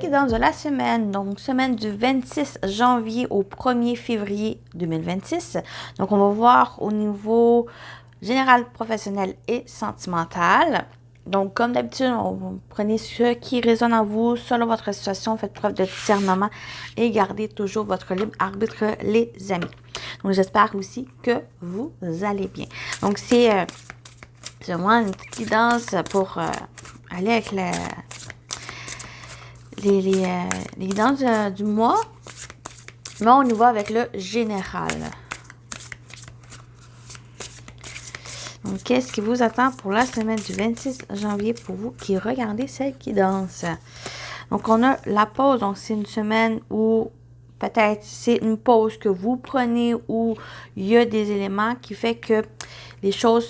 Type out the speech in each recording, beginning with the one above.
guidance de la semaine, donc semaine du 26 janvier au 1er février 2026. Donc, on va voir au niveau général, professionnel et sentimental. Donc, comme d'habitude, vous prenez ce qui résonne en vous, selon votre situation, faites preuve de discernement et gardez toujours votre libre arbitre, les amis. Donc, j'espère aussi que vous allez bien. Donc, c'est vraiment une petite guidance pour aller avec les guidances du mois. Mais on y va avec le général. Donc, qu'est-ce qui vous attend pour la semaine du 26 janvier pour vous qui regardez cette guidance? Donc, on a la pause. Donc, c'est une semaine où peut-être c'est une pause que vous prenez où il y a des éléments qui fait que les choses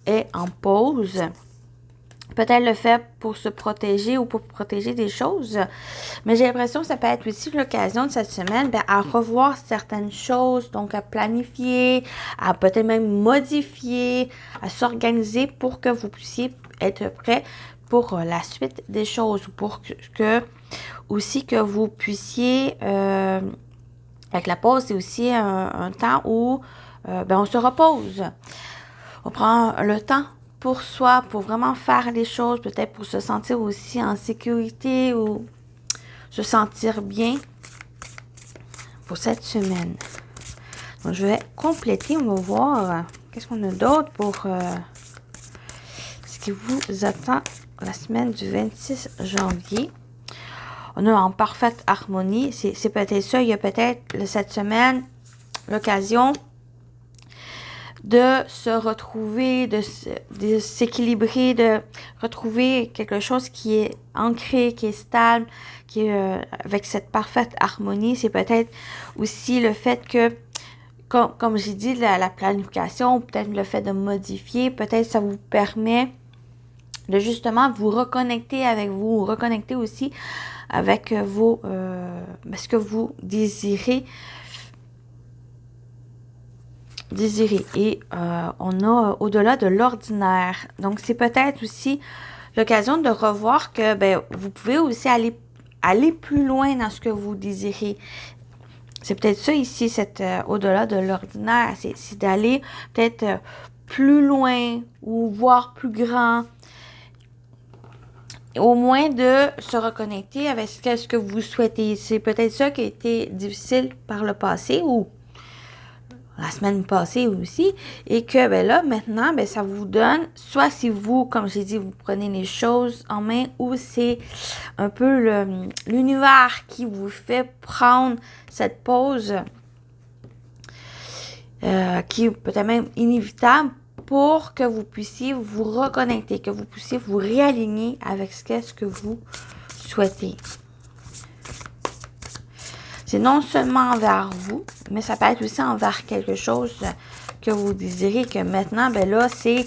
sont en pause. Peut-être le fait pour se protéger ou pour protéger des choses. Mais j'ai l'impression que ça peut être aussi l'occasion de cette semaine à revoir certaines choses, donc à planifier, à peut-être même modifier, à s'organiser pour que vous puissiez être prêt pour la suite des choses. Pour que aussi que vous puissiez, avec la pause, c'est aussi un temps où on se repose. On prend le temps pour soi, pour vraiment faire les choses, peut-être pour se sentir aussi en sécurité ou se sentir bien pour cette semaine. Donc, je vais compléter, on va voir qu'est-ce qu'on a d'autre pour ce qui vous attend la semaine du 26 janvier. On a en parfaite harmonie, c'est peut-être ça, il y a peut-être cette semaine l'occasion de se retrouver, de s'équilibrer, de retrouver quelque chose qui est ancré, qui est stable, qui est avec cette parfaite harmonie. C'est peut-être aussi le fait que, comme j'ai dit, la planification, peut-être le fait de modifier, peut-être ça vous permet de justement vous reconnecter avec vous, reconnecter aussi avec ce que vous désirez. Et on a au-delà de l'ordinaire. Donc, c'est peut-être aussi l'occasion de revoir que vous pouvez aussi aller plus loin dans ce que vous désirez. C'est peut-être ça ici, au-delà de l'ordinaire. C'est d'aller peut-être plus loin ou voir plus grand. Au moins de se reconnecter avec ce que vous souhaitez. C'est peut-être ça qui a été difficile par le passé ou la semaine passée aussi, et que là, maintenant, ça vous donne, soit si vous, comme j'ai dit, vous prenez les choses en main, ou c'est un peu l'univers qui vous fait prendre cette pause, qui est peut-être même inévitable, pour que vous puissiez vous reconnecter, que vous puissiez vous réaligner avec ce que vous souhaitez. C'est non seulement envers vous, mais ça peut être aussi envers quelque chose que vous désirez, que maintenant, là, c'est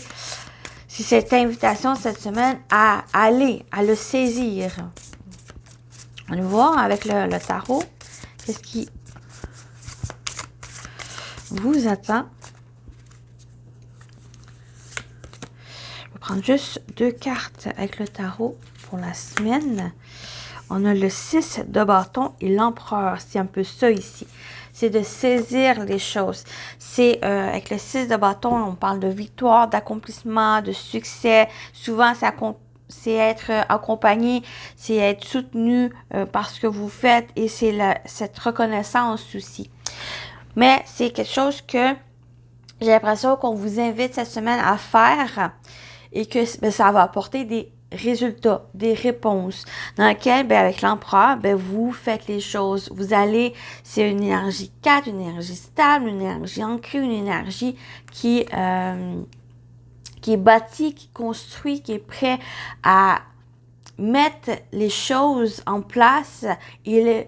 cette invitation cette semaine à aller, à le saisir. On va voir avec le tarot, qu'est-ce qui vous attend. Je vais prendre juste 2 cartes avec le tarot pour la semaine. On a le 6 de bâton et l'empereur. C'est un peu ça ici. C'est de saisir les choses. C'est avec le 6 de bâton, on parle de victoire, d'accomplissement, de succès. Souvent, c'est être accompagné, c'est être soutenu par ce que vous faites et c'est cette reconnaissance aussi. Mais c'est quelque chose que j'ai l'impression qu'on vous invite cette semaine à faire et que ça va apporter des résultats, des réponses, dans lesquelles, avec l'empereur, vous faites les choses. Vous allez, c'est une énergie 4, une énergie stable, une énergie ancrée, une énergie qui est bâtie, qui construit, qui est prêt à mettre les choses en place. Il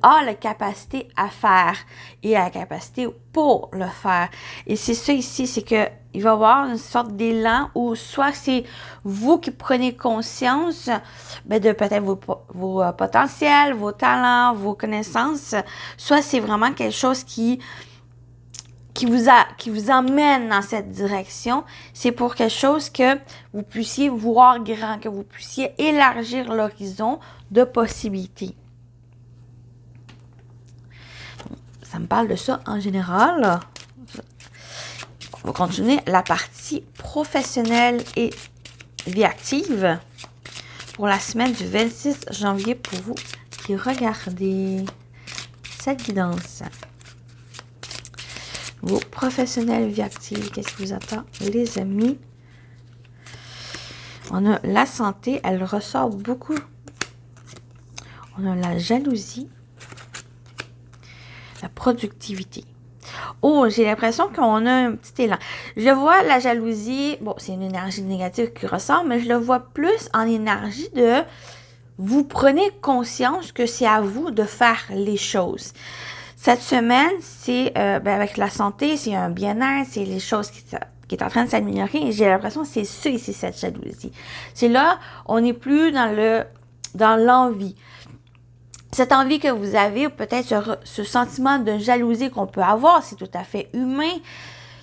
a la capacité à faire et la capacité pour le faire. Et c'est ça ici, c'est que il va y avoir une sorte d'élan où soit c'est vous qui prenez conscience de peut-être vos potentiels, vos talents, vos connaissances, soit c'est vraiment quelque chose qui qui vous emmène dans cette direction, c'est pour quelque chose que vous puissiez voir grand, que vous puissiez élargir l'horizon de possibilités. Ça me parle de ça en général. On va continuer la partie professionnelle et vie active pour la semaine du 26 janvier pour vous qui regardez cette guidance. Vos professionnels, vie active, qu'est-ce qui vous attend, les amis? On a la santé, elle ressort beaucoup. On a la jalousie, la productivité. Oh, j'ai l'impression qu'on a un petit élan. Je vois la jalousie, bon, c'est une énergie négative qui ressort, mais je le vois plus en énergie de vous prenez conscience que c'est à vous de faire les choses. Cette semaine, c'est avec la santé, c'est un bien-être, c'est les choses qui est en train de s'améliorer. Et j'ai l'impression que c'est ça ici, cette jalousie. C'est là, on n'est plus dans l'envie. Cette envie que vous avez, ou peut-être ce sentiment de jalousie qu'on peut avoir, c'est tout à fait humain.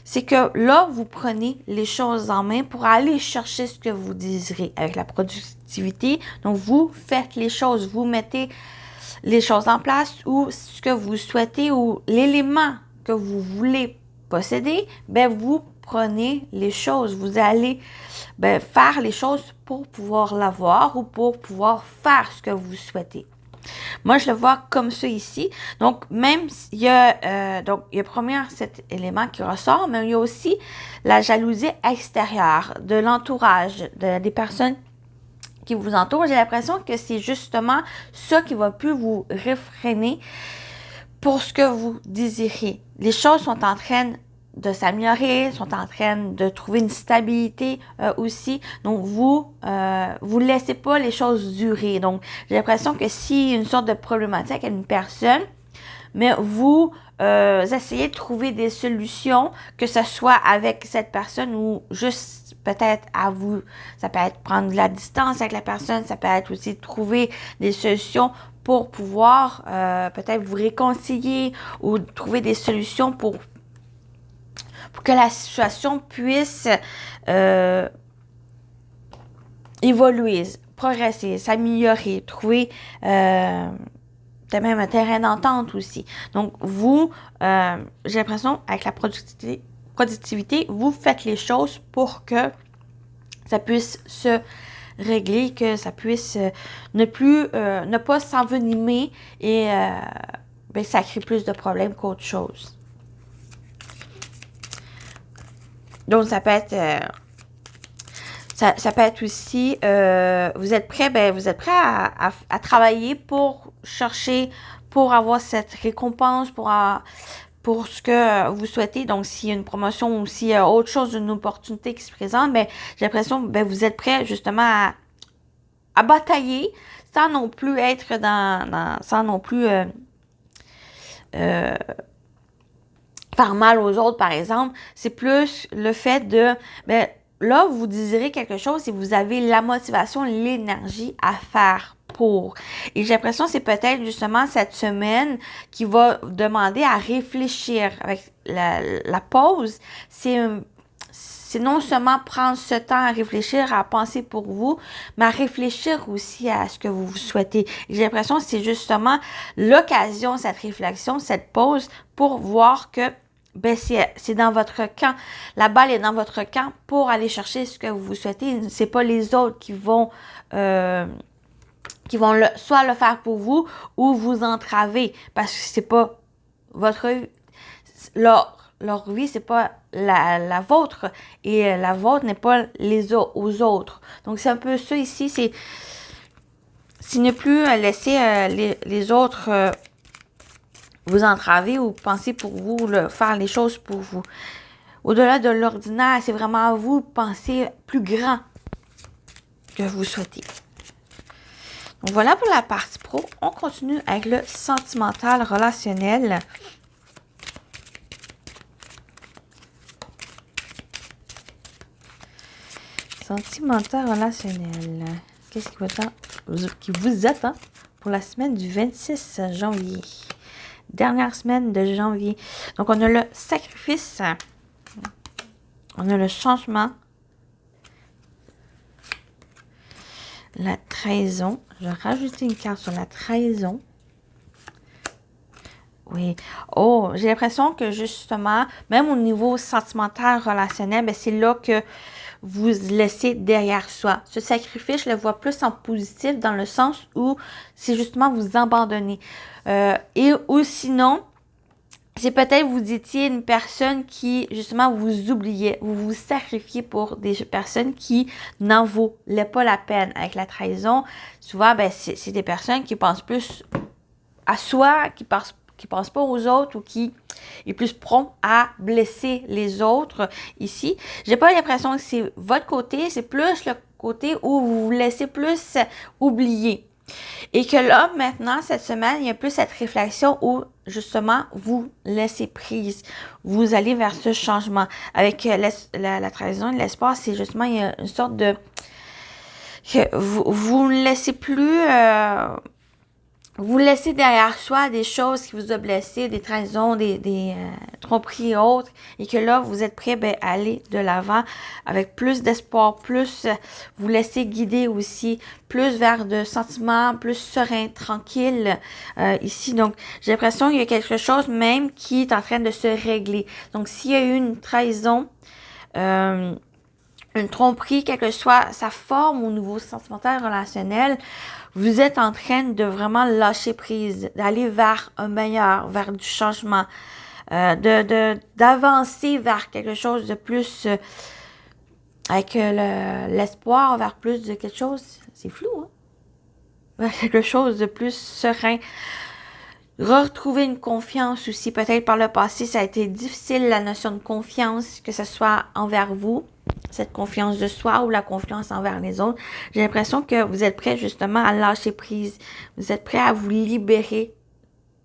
C'est que là, vous prenez les choses en main pour aller chercher ce que vous désirez avec la productivité. Donc, vous faites les choses, vous mettez les choses en place ou ce que vous souhaitez ou l'élément que vous voulez posséder, ben vous prenez les choses. Vous allez faire les choses pour pouvoir l'avoir ou pour pouvoir faire ce que vous souhaitez. Moi, je le vois comme ça ici. Donc, même il y a premièrement cet élément qui ressort, mais il y a aussi la jalousie extérieure de l'entourage, des personnes qui vous entourent. J'ai l'impression que c'est justement ça qui va plus vous réfréner pour ce que vous désirez. Les choses sont en train de s'améliorer, sont en train de trouver une stabilité aussi. Donc, vous laissez pas les choses durer. Donc, j'ai l'impression que s'il y a une sorte de problématique avec une personne, mais vous essayez de trouver des solutions, que ce soit avec cette personne ou juste peut-être à vous. Ça peut être prendre de la distance avec la personne, ça peut être aussi trouver des solutions pour pouvoir peut-être vous réconcilier ou trouver des solutions pour que la situation puisse évoluer, progresser, s'améliorer, trouver même un terrain d'entente aussi. Donc, vous, j'ai l'impression, avec la productivité, vous faites les choses pour que ça puisse se régler, que ça puisse ne pas s'envenimer et ça crée plus de problèmes qu'autre chose. Donc, ça peut être ça peut être aussi, vous êtes prêt à travailler pour chercher, pour avoir cette récompense, pour ce que vous souhaitez. Donc, s'il y a une promotion ou s'il y a autre chose, une opportunité qui se présente, j'ai l'impression que vous êtes prêt justement à batailler sans non plus être sans non plus faire mal aux autres, par exemple. C'est plus le fait de, là, vous désirez quelque chose et vous avez la motivation, l'énergie à faire pour. Et j'ai l'impression que c'est peut-être justement cette semaine qui va demander à réfléchir. Avec la pause, c'est non seulement prendre ce temps à réfléchir, à penser pour vous, mais à réfléchir aussi à ce que vous souhaitez. J'ai l'impression que c'est justement l'occasion, cette réflexion, cette pause, pour voir que c'est dans votre camp. La balle est dans votre camp pour aller chercher ce que vous souhaitez. C'est pas les autres qui vont soit le faire pour vous ou vous entraver parce que c'est pas leur vie, c'est pas la vôtre et la vôtre n'est pas aux autres. Donc, c'est un peu ça ici, c'est ne plus laisser les autres vous entraver ou penser pour vous, faire les choses pour vous. Au-delà de l'ordinaire, c'est vraiment à vous de penser plus grand que vous souhaitez. Donc, voilà pour la partie pro. On continue avec le sentimental relationnel. Sentimental relationnel. Qu'est-ce qui vous attend pour la semaine du 26 janvier? dernière semaine de janvier. Donc, on a le sacrifice. On a le changement. La trahison. Je vais rajouter une carte sur la trahison. Oui. Oh, j'ai l'impression que justement, même au niveau sentimental, relationnel, ben c'est là que vous laissez derrière soi. Ce sacrifice, je le vois plus en positif dans le sens où c'est justement vous abandonner. Ou sinon, c'est peut-être vous étiez une personne qui, justement, vous oubliez, vous vous sacrifiez pour des personnes qui n'en valaient pas la peine. Avec la trahison, souvent, ben, c'est des personnes qui pensent plus à soi, qui pense pas aux autres ou qui est plus prompt à blesser les autres ici. J'ai pas l'impression que c'est votre côté, c'est plus le côté où vous vous laissez plus oublier. Et que là, maintenant, cette semaine, il y a plus cette réflexion où, justement, vous laissez prise. Vous allez vers ce changement. Avec la trahison et l'espoir, c'est justement, il y a une sorte de... que vous ne laissez plus... vous laissez derrière soi des choses qui vous ont blessé, des trahisons, des tromperies et autres, et que là, vous êtes prêt à aller de l'avant avec plus d'espoir, plus vous laissez guider aussi, plus vers de sentiments, plus serein, tranquille ici. Donc, j'ai l'impression qu'il y a quelque chose même qui est en train de se régler. Donc, s'il y a eu une trahison, une tromperie, quelle que soit sa forme au niveau sentimental, relationnel, vous êtes en train de vraiment lâcher prise, d'aller vers un meilleur, vers du changement, d'avancer vers quelque chose de plus, avec l'espoir, vers plus de quelque chose, c'est flou, hein? Vers quelque chose de plus serein. Retrouver une confiance aussi, peut-être par le passé, ça a été difficile, la notion de confiance, que ce soit envers vous, cette confiance de soi ou la confiance envers les autres. J'ai l'impression que vous êtes prêt justement à lâcher prise. Vous êtes prêt à vous libérer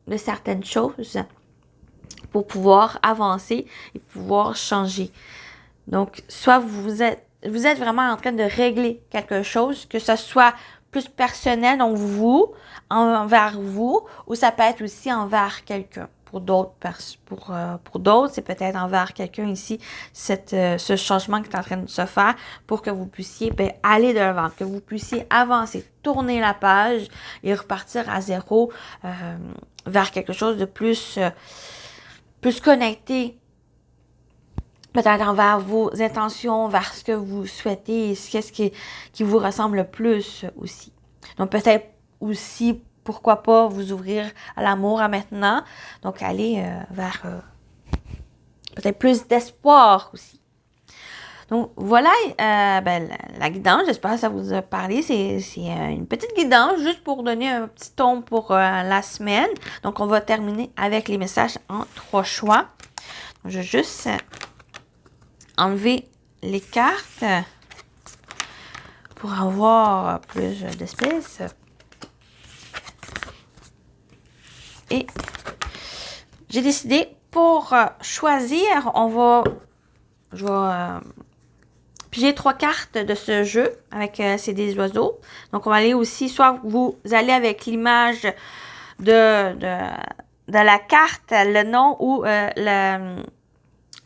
de certaines choses pour pouvoir avancer et pouvoir changer. Donc, soit vous êtes vraiment en train de régler quelque chose, que ce soit plus personnel, donc vous, envers vous, ou ça peut être aussi envers quelqu'un. Pour d'autres, c'est peut-être envers quelqu'un ici, ce changement qui est en train de se faire pour que vous puissiez aller de l'avant, que vous puissiez avancer, tourner la page et repartir à zéro vers quelque chose de plus connecté, peut-être envers vos intentions, vers ce que vous souhaitez et ce qui vous ressemble le plus aussi. Donc, peut-être aussi, pourquoi pas vous ouvrir à l'amour à maintenant. Donc, aller vers peut-être plus d'espoir aussi. Donc, voilà la guidance. J'espère que ça vous a parlé. C'est une petite guidance juste pour donner un petit ton pour la semaine. Donc, on va terminer avec les messages en 3 choix. Donc, je vais juste enlever les cartes pour avoir plus d'espèces. Et j'ai décidé pour choisir, je vais piger 3 cartes de ce jeu avec c'est des oiseaux. Donc on va aller aussi, soit vous allez avec l'image de la carte, le nom ou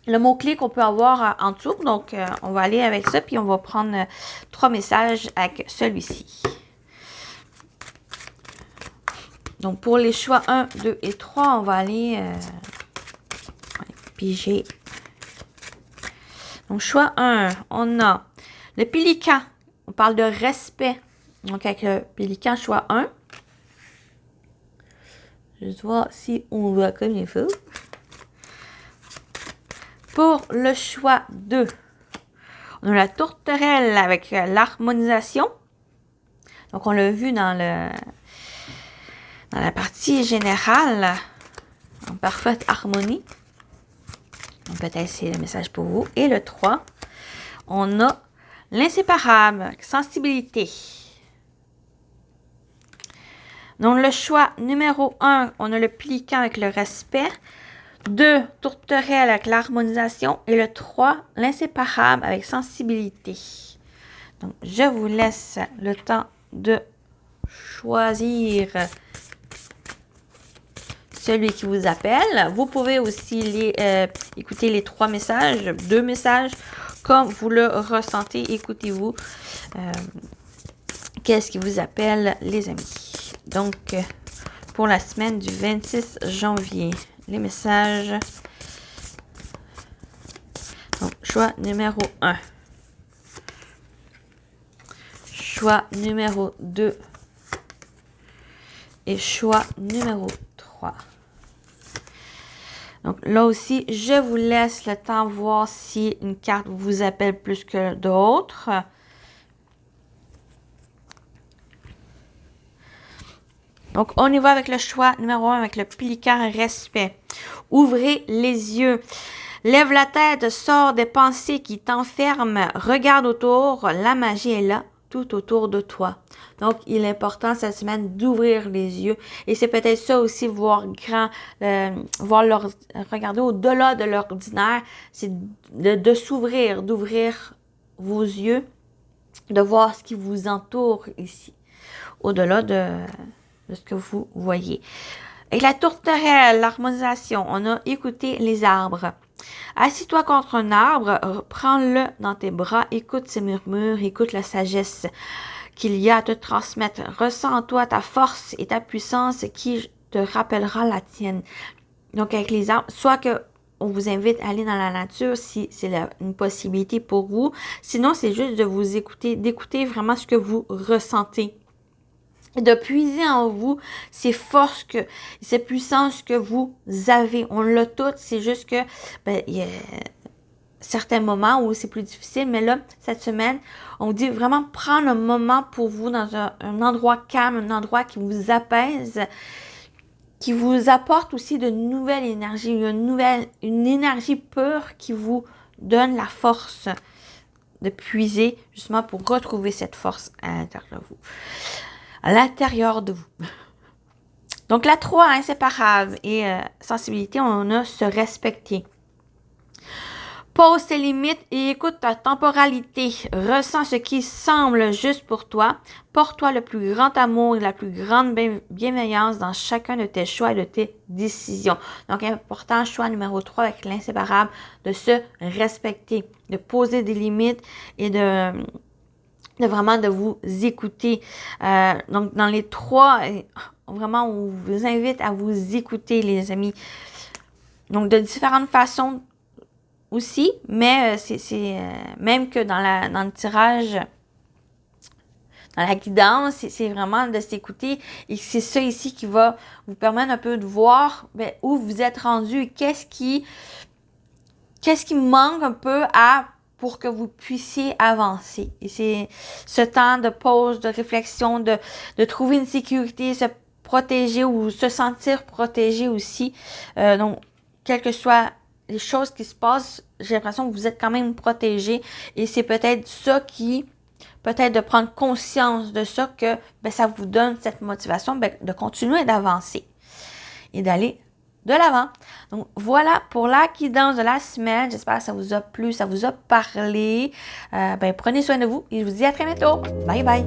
le mot-clé qu'on peut avoir en dessous. Donc, on va aller avec ça, puis on va prendre 3 messages avec celui-ci. Donc, pour les choix 1, 2 et 3, on va aller piger. Donc, choix 1, on a le pélican. On parle de respect. Donc, avec le pélican, choix 1. Je vais voir si on voit comme il faut. Pour le choix 2, on a la tourterelle avec l'harmonisation. Donc, on l'a vu dans la partie générale, en parfaite harmonie. Donc, peut-être c'est le message pour vous. Et le 3, on a l'inséparable, sensibilité. Donc, le choix numéro 1, on a le pélican avec le respect. 2, tourterelle avec l'harmonisation. Et le 3, l'inséparable avec sensibilité. Donc, je vous laisse le temps de choisir celui qui vous appelle. Vous pouvez aussi écouter les 3 messages, 2 messages, comme vous le ressentez. Écoutez-vous. Qu'est-ce qui vous appelle, les amis? Donc, pour la semaine du 26 janvier, les messages. Donc, choix numéro 1. Choix numéro 2. Et choix numéro 3. Donc, là aussi, je vous laisse le temps de voir si une carte vous appelle plus que d'autres. Donc, on y va avec le choix numéro 1, avec le pélican respect. Ouvrez les yeux. Lève la tête, sors des pensées qui t'enferment. Regarde autour, la magie est là, tout autour de toi. Donc, il est important cette semaine d'ouvrir les yeux. Et c'est peut-être ça aussi, voir grand, regarder au-delà de l'ordinaire. C'est de s'ouvrir, d'ouvrir vos yeux, de voir ce qui vous entoure ici, au-delà de ce que vous voyez. Avec la tourterelle, l'harmonisation, on a écouté les arbres. Assis-toi contre un arbre, prends-le dans tes bras, écoute ses murmures, écoute la sagesse qu'il y a à te transmettre. Ressens en toi ta force et ta puissance qui te rappellera la tienne. Donc, avec les arbres, soit que on vous invite à aller dans la nature si c'est une possibilité pour vous. Sinon, c'est juste de vous écouter, d'écouter vraiment ce que vous ressentez. De puiser en vous ces forces, ces puissances que vous avez. On l'a toutes, c'est juste que il y a certains moments où c'est plus difficile, mais là, cette semaine, on vous dit vraiment prendre un moment pour vous dans un endroit calme, un endroit qui vous apaise, qui vous apporte aussi de nouvelles énergies, une énergie pure qui vous donne la force de puiser justement pour retrouver cette force à l'intérieur de vous. À l'intérieur de vous. Donc, la 3, inséparable et sensibilité, on a se respecter. Pose tes limites et écoute ta temporalité. Ressens ce qui semble juste pour toi. Porte-toi le plus grand amour et la plus grande bienveillance dans chacun de tes choix et de tes décisions. Donc, important, choix numéro 3 avec l'inséparable, de se respecter, de poser des limites et de vraiment de vous écouter. Donc, dans les 3, vraiment, on vous invite à vous écouter, les amis. Donc, de différentes façons aussi, mais c'est même que dans le tirage, dans la guidance, c'est vraiment de s'écouter. Et c'est ça ici qui va vous permettre un peu de voir où vous êtes rendu, qu'est-ce qui manque un peu pour que vous puissiez avancer. Et c'est ce temps de pause, de réflexion, de trouver une sécurité, se protéger ou se sentir protégé aussi. Donc, quelles que soient les choses qui se passent, j'ai l'impression que vous êtes quand même protégé. Et c'est peut-être ça peut-être de prendre conscience de ça, que ça vous donne cette motivation de continuer d'avancer et d'aller de l'avant. Donc, voilà pour la guidance de la semaine. J'espère que ça vous a plu, ça vous a parlé. Prenez soin de vous et je vous dis à très bientôt. Bye bye.